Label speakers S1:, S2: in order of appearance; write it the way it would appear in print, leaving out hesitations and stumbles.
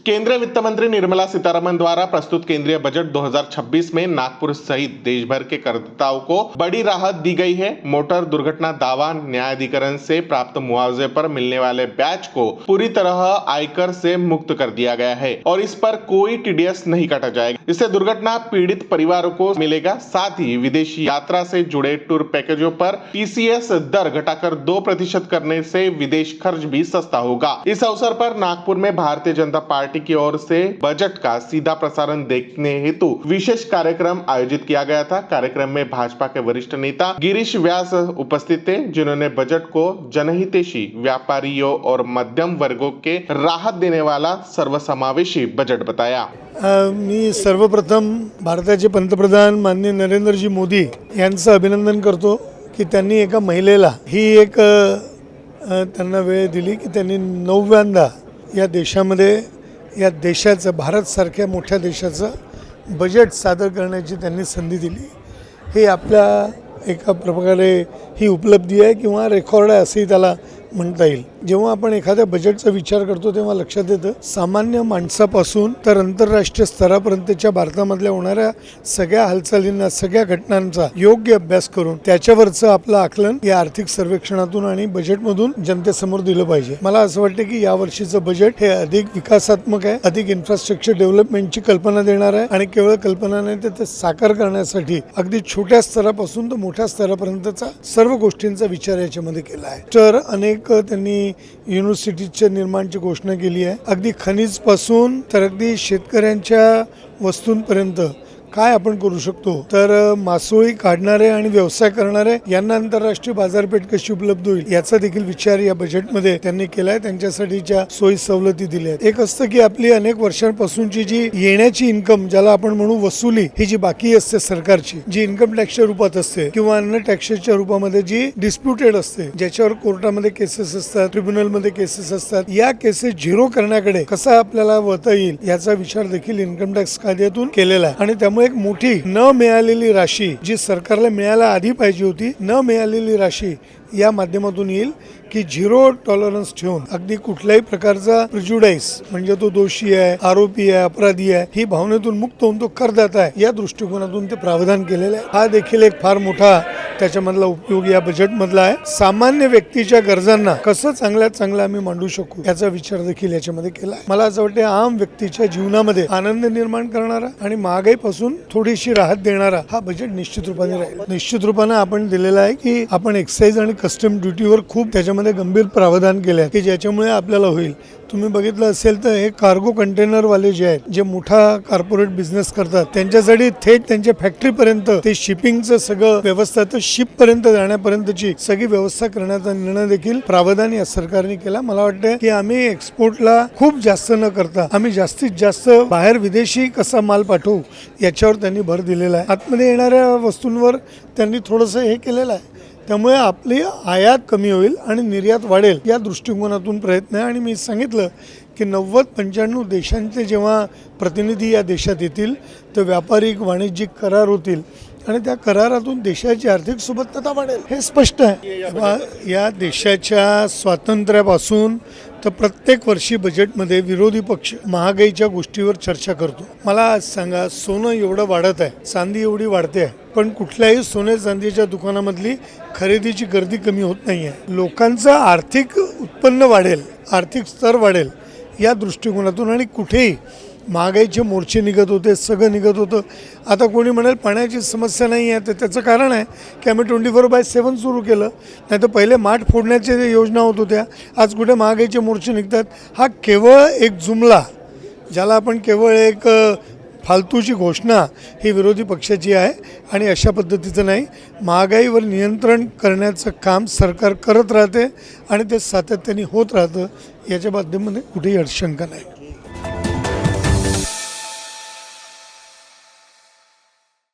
S1: केंद्रीय वित्त मंत्री निर्मला सीतारमण द्वारा प्रस्तुत केंद्रीय बजट 2026 में नागपुर सहित देश भर के करदाताओं को बड़ी राहत दी गई है। मोटर दुर्घटना दावा न्यायाधिकरण से प्राप्त मुआवजे पर मिलने वाले ब्याज को पूरी तरह आयकर से मुक्त कर दिया गया है और इस पर कोई टीडीएस नहीं काटा जाएगा। इससे दुर्घटना पीड़ित परिवारों को मिलेगा। साथ ही विदेशी यात्रा से जुड़े टूर पैकेजों पर टीसीएस दर घटाकर 2% करने से विदेश खर्च भी सस्ता होगा। इस अवसर पर नागपुर में भारतीय जनता पार्टी की ओर से बजट का सीधा प्रसारण देखने हेतु विशेष कार्यक्रम आयोजित किया गया था। कार्यक्रम में भाजपा के वरिष्ठ नेता गिरीश व्यास उपस्थित थे, जिन्होंने बजट को जनहितैषी, व्यापारियों और मध्यम वर्गों के राहत देने वाला सर्वसमावेशी बजट बताया।
S2: मी सर्वप्रथम भारताचे पंतप्रधान माननीय नरेंद्रजी मोदी यांचं अभिनंदन करतो की त्यांनी एका महिलेला ही एक त्यांना वेळ दिली की त्यांनी 9व्यांदा या देशामध्ये या देशाचं भारतसारख्या मोठ्या देशाचं बजेट सादर करण्याची त्यांनी संधी दिली। हे आपल्या एका प्रकारे ही उपलब्धी आहे किंवा रेकॉर्ड आहे असंही त्याला म्हणता येईल। जेव्हा आपण एखाद्या बजेटचा विचार करतो तेव्हा लक्षात येतं सामान्य माणसापासून तर आंतरराष्ट्रीय स्तरापर्यंतच्या भारतामधल्या होणाऱ्या सगळ्या हालचालींना, सगळ्या घटनांचा योग्य अभ्यास करून त्याच्यावरचं आपलं आकलन या आर्थिक सर्वेक्षणातून आणि बजेटमधून जनतेसमोर दिलं पाहिजे। मला असं वाटतं की या वर्षीचं बजेट हे अधिक विकासात्मक आहे, अधिक इन्फ्रास्ट्रक्चर डेव्हलपमेंटची कल्पना देणार आहे आणि केवळ कल्पना नाही तर ते साकार करण्यासाठी अगदी छोट्या स्तरापासून तर मोठ्या स्तरापर्यंतचा सर्व गोष्टींचा विचार याच्यामध्ये केला आहे। तर अनेक त्यांनी युनिव्हर्सिटीच्या निर्माणाची घोषणा केली आहे। अगदी खनिज पासून तर अगदी शेतकऱ्यांच्या वस्तूंपर्यंत काय आपण करू शकतो, तर मासोळी काढणारे आणि व्यवसाय करणारे यांना आंतरराष्ट्रीय बाजारपेठ कशी उपलब्ध होईल याचा देखील विचार या बजेटमध्ये त्यांनी केलाय। त्यांच्यासाठीच्या सोयी सवलती दिल्या आहेत। एक असतं की आपली अनेक वर्षांपासूनची जी येण्याची इन्कम, ज्याला आपण म्हणू वसुली, ही जी बाकी असते सरकारची, जी इन्कम टॅक्सच्या रूपात असते किंवा अन्य टॅक्सच्या रूपामध्ये जी डिस्प्युटेड असते, ज्याच्यावर कोर्टामध्ये केसेस असतात, ट्रिब्युनलमध्ये केसेस असतात, या केसेस झिरो करण्याकडे कसा आपल्याला वळता येईल याचा विचार देखील इन्कम टॅक्स कायद्यातून केलेला आहे। आणि त्यामुळे एक मोठी न मिळालेली राशी जी सरकारला मिळायला आधी पाहिजे होती, न मिळालेली राशी या माध्यमातून येईल की झिरो टॉलरन्स ठेवून अगदी कुठल्याही प्रकारचा प्रिज्युडाइस म्हणजे तो दोषी आहे, आरोपी आहे, अपराधी आहे ही भावनेतून मुक्त होऊन तो करदाता आहे या दृष्टिकोनातून ते प्रावधान केलेलं आहे। हा देखील एक फार मोठा त्याच्यामधला उपयोग या बजेट मधला आहे। सामान्य व्यक्तीच्या गरजांना कसं चांगल्यात चांगलं आम्ही मांडू शकू याचा विचार देखील याच्यामध्ये केला आहे। मला असं वाटतं आम व्यक्तीच्या जीवनामध्ये आनंद निर्माण करणारा आणि महागाईपासून थोडीशी राहत देणारा हा बजेट निश्चित रूपाने राहील। निश्चित रूपाने आपण दिलेला आहे की आपण एक्साइज आणि कस्टम ड्युटीवर खूप त्याच्यामध्ये गंभीर प्रावधान केले आहे की ज्याच्यामुळे आपल्याला होईल। तुम्ही बघितलं असेल तर हे कार्गो कंटेनर वाले जे आहेत, जे मोठा कॉर्पोरेट बिझनेस करतात, त्यांच्यासाठी थेट त्यांच्या फॅक्टरीपर्यंत ते शिपिंगचं सगळं व्यवस्था तर शिप पर्यंत जाण्यापर्यंतची सगळी व्यवस्था करण्याचा निर्णय देखील प्रावधान या सरकारने केला। मला वाटतं की आम्ही एक्सपोर्टला खूप जास्त न करता आम्ही जास्तीत जास्त बाहेर विदेशी कसा माल पाठवू याच्यावर त्यांनी भर दिलेला आहे। आतमध्ये येणाऱ्या वस्तूंवर त्यांनी थोडंसं हे केलेलं आहे, त्यामुळे आपली आयात कमी होईल आणि निर्यात वाढेल या दृष्टिकोनातून प्रयत्न आहे। आणि मी सांगितलं की 90-95 देशांचे जेव्हा प्रतिनिधी या देशात येतील तर व्यापारिक वाणिज्यिक करार होतील आणि त्या करारातून देशाची आर्थिक सुबत्ता वाढेल, हे स्पष्ट आहे। या देशाच्या स्वातंत्र्यापासून तर प्रत्येक वर्षी बजेटमध्ये विरोधी पक्ष महागाईच्या गोष्टीवर चर्चा करतो। मला आज सांगा, सोनं एवढं वाढत आहे, चांदी एवढी वाढते आहे, पण कुठल्याही सोने चांदीच्या दुकानामधली खरेदीची गर्दी कमी होत नाही आहे। लोकांचं आर्थिक उत्पन्न वाढेल, आर्थिक स्तर वाढेल या दृष्टिकोनातून आणि कुठेही महागाईचे मोर्चे निघत होते, सगळं निघत होतं। आता कोणी म्हणेल पाण्याची समस्या नाही आहे, तर त्याचं कारण आहे की आम्ही 24/7 सुरू केलं, नाही तर पहिले माठ फोडण्याच्या योजना होत होत्या, आज कुठे महागाईचे मोर्चे निघतात। हा केवळ एक जुमला, ज्याला आपण केवळ एक फालतूची घोषणा ही विरोधी पक्षाची आहे आणि अशा पद्धतीचं नाही। महागाईवर नियंत्रण करण्याचं काम सरकार करत राहते आणि ते सातत्याने होत राहतं, याच्या माध्यमामध्ये कुठेही अडशंका नाही।